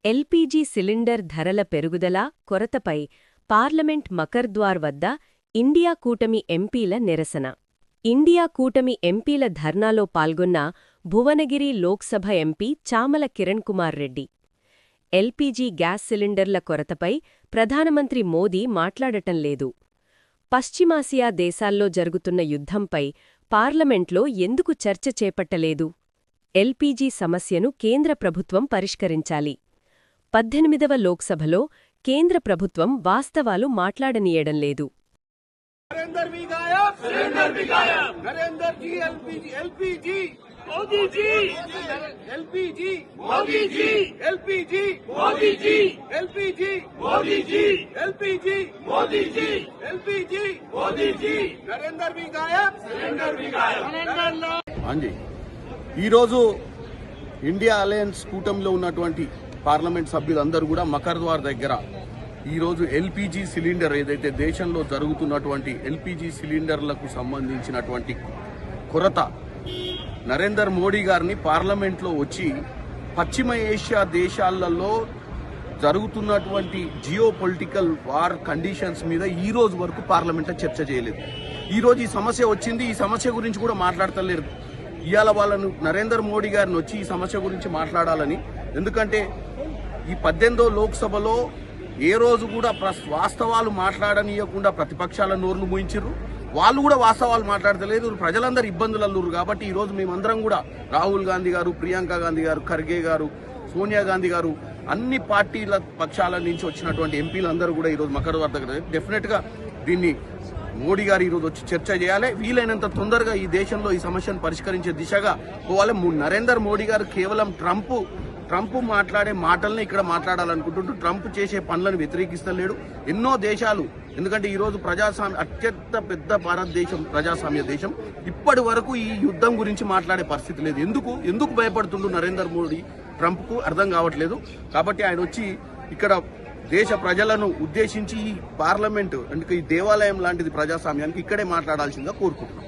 LPG cylinder ధరల పెరుగుదల కొరతపై parliament మకర్ద్వార్ వద్ద ఇండియా కూటమి ఎంపీల నిరసన. ఇండియా కూటమి ఎంపీల ధర్నాలో పాల్గొన్న Bhuvanagiri Lok Sabha MP Chamala Kiran Kumar Reddy. LPG gas సిలిండర్ల కొరతపై ప్రధానమంత్రి మోదీ మాట్లాడటం లేదు. పశ్చిమాసియా దేశాల్లో జరుగుతున్న యుద్ధంపై పార్లమెంట్లో ఎందుకు చర్చ చేపట్టలేదు? ఎల్పీజీ సమస్యను కేంద్ర ప్రభుత్వం పరిష్కరించాలి. 18వ లోక్సభలో కేంద్ర ప్రభుత్వం వాస్తవాలు మాట్లాడనీయడం లేదు. ఈరోజు ఇండియా అలయన్స్ కూటమిలో ఉన్నటువంటి పార్లమెంట్ సభ్యులందరూ కూడా మకర్ద్వార్ దగ్గర ఈరోజు ఎల్పీజీ సిలిండర్ ఏదైతే దేశంలో జరుగుతున్నటువంటి ఎల్పీజీ సిలిండర్లకు సంబంధించినటువంటి కొరత నరేందర్ మోడీ గారిని పార్లమెంట్లో వచ్చి పశ్చిమ ఏషియా దేశాలలో జరుగుతున్నటువంటి జియో పొలిటికల్ వార్ కండిషన్స్ మీద ఈ రోజు వరకు పార్లమెంట్లో చర్చ చేయలేదు. ఈరోజు ఈ సమస్య వచ్చింది, ఈ సమస్య గురించి కూడా మాట్లాడతలేరు. ఇవాళ వాళ్ళను నరేందర్ మోడీ గారిని వచ్చి ఈ సమస్య గురించి మాట్లాడాలని, ఎందుకంటే ఈ 18వ లోక్సభలో ఏ రోజు కూడా వాస్తవాలు మాట్లాడనీయకుండా ప్రతిపక్షాల నోర్లు మూయించారు. వాళ్ళు కూడా వాస్తవాలు మాట్లాడతలేదు. ప్రజలందరూ ఇబ్బందులు అల్లురు. కాబట్టి ఈరోజు మేమందరం కూడా రాహుల్ గాంధీ గారు, ప్రియాంక గాంధీ గారు, ఖర్గే గారు, సోనియా గాంధీ గారు, అన్ని పార్టీల పక్షాల నుంచి వచ్చినటువంటి ఎంపీలందరూ కూడా ఈరోజు మకర్ద్వార్ దగ్గర డెఫినెట్గా దీన్ని మోడీ గారు ఈరోజు వచ్చి చర్చ చేయాలి. వీలైనంత తొందరగా ఈ దేశంలో ఈ సమస్యను పరిష్కరించే దిశగా పోవాలి. నరేందర్ మోడీ గారు కేవలం ట్రంప్ మాట్లాడే మాటల్ని ఇక్కడ మాట్లాడాలనుకుంటుంటూ ట్రంప్ చేసే పనులను వ్యతిరేకిస్తలేడు. ఎన్నో దేశాలు, ఎందుకంటే ఈరోజు అత్యంత పెద్ద భారతదేశం, ప్రజాస్వామ్య దేశం, ఇప్పటి వరకు ఈ యుద్ధం గురించి మాట్లాడే పరిస్థితి లేదు. ఎందుకు భయపడుతుండు నరేందర్ మోడీ ట్రంప్కు అర్థం కావట్లేదు. కాబట్టి ఆయన వచ్చి ఇక్కడ దేశ ప్రజలను ఉద్దేశించి ఈ పార్లమెంటు అంటే ఈ దేవాలయం లాంటిది ప్రజాస్వామ్యానికి ఇక్కడే మాట్లాడాల్సిందిగా కోరుకుంటున్నాం.